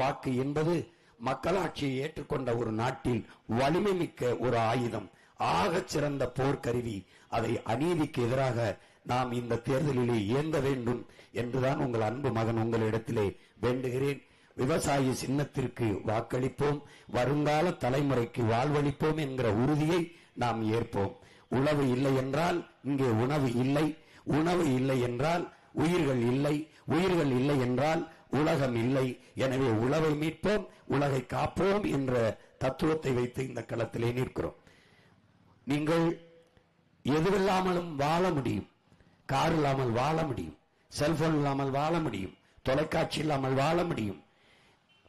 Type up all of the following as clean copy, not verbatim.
வாக்கு என்பது மக்களாட்சியை ஏற்றுக்கொண்ட ஒரு நாட்டில் வலிமை மிக்க ஒரு ஆயுதம், ஆகச் சிறந்த போர்க்கருவி. அதை அநீதிக்கு எதிராக நாம் இந்த தேர்தலிலே ஏந்த வேண்டும் என்றுதான் உங்கள் அன்பு மகன் உங்களிடத்திலே வேண்டுகிறேன். விவசாய சின்னத்திற்கு வாக்களிப்போம், வருங்கால தலைமுறைக்கு வாழ்வளிப்போம் என்கிற உறுதியை நாம் ஏற்போம். உழவு இல்லை என்றால் இங்கே உணவு இல்லை, உணவு இல்லை என்றால் உயிர்கள் இல்லை, உயிர்கள் இல்லை என்றால் உலகம் இல்லை. எனவே உழவை மீட்போம், உலகை காப்போம் என்ற தத்துவத்தை வைத்து இந்த களத்திலே நிற்கிறோம். நீங்கள் எதுவில்லாமலும் வாழ முடியும். கார் இல்லாமல் வாழ முடியும், செல்போன் இல்லாமல் வாழ முடியும், தொலைக்காட்சி இல்லாமல் வாழ முடியும்,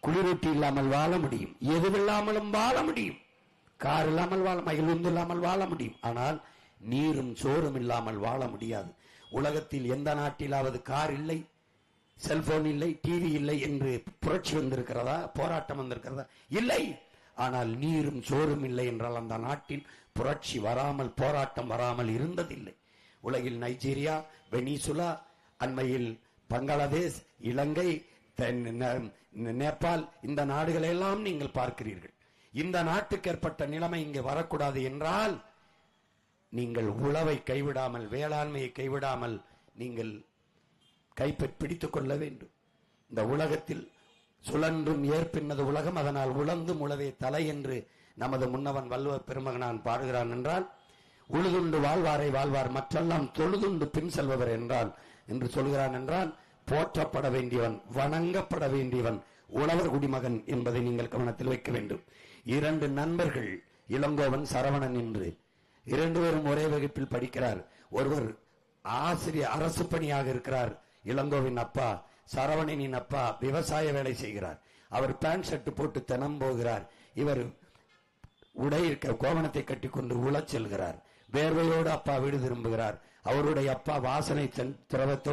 குளிரூட்டி இல்லாமல் வாழ முடியும், எதுவில்லாமலும் வாழ முடியும். கார் இல்லாமல் வாழ, மகிழ்ந்து இல்லாமல் வாழ முடியும். ஆனால் நீரும் சோறும் இல்லாமல் வாழ முடியாது. உலகத்தில் எந்த நாட்டிலாவது கார் இல்லை, செல்போன் இல்லை, டிவி இல்லை என்று புரட்சி வந்திருக்கிறதா, போராட்டம் வந்திருக்கிறதா? இல்லை. ஆனால் நீரும் சோறும் இல்லை என்றால் அந்த நாட்டில் புரட்சி வராமல், போராட்டம் வராமல் இருந்ததில்லை. உலகில் நைஜீரியா, வெனிசுலா, அண்மையில் பங்களாதேஷ், இலங்கை, நேபாள், இந்த நாடுகளை எல்லாம் நீங்கள் பார்க்கிறீர்கள். இந்த நாட்டுக்கு ஏற்பட்ட நிலைமை இங்கே வரக்கூடாது என்றால் நீங்கள் உழவை கைவிடாமல், வேளாண்மையை கைவிடாமல் நீங்கள் கைப்பிடித்துக் கொள்ள வேண்டும். இந்த உலகத்தில் சுழன்றும் ஏற்பின்னது உலகம், அதனால் உழந்தும் உழவே தலை என்று நமது முன்னவன் வள்ளுவ பெருமகனான் பாடுகிறான் என்றால், உழுதுண்டு வாழ்வாரை வாழ்வார் மற்றெல்லாம் தொழுதுண்டு பின் செல்பவர் என்றால் என்று சொல்கிறான் என்றால், போற்றப்பட வேண்டியவன், வணங்கப்பட வேண்டியவன் உழவர் குடிமகன் என்பதை நீங்கள் கவனத்தில் வைக்க வேண்டும். 2 நண்பர்கள், இளங்கோவன், சரவணன் என்று 2 பேரும் ஒரே வகுப்பில் படிக்கிறார். ஒருவர் ஆசிரியர், அரசு பணியாக இருக்கிறார். இளங்கோவின் அப்பா, சரவணனின் அப்பா விவசாய வேலை செய்கிறார். அவர் பேண்ட் ஷர்ட் போட்டு தினம் போகிறார். இவர் உடை கோவணத்தை கட்டிக்கொண்டு உழச் செல்கிறார். வேர்வையோடு அப்பா வீடு திரும்புகிறார். அவருடைய அப்பா வாசனை திரவத்தோடு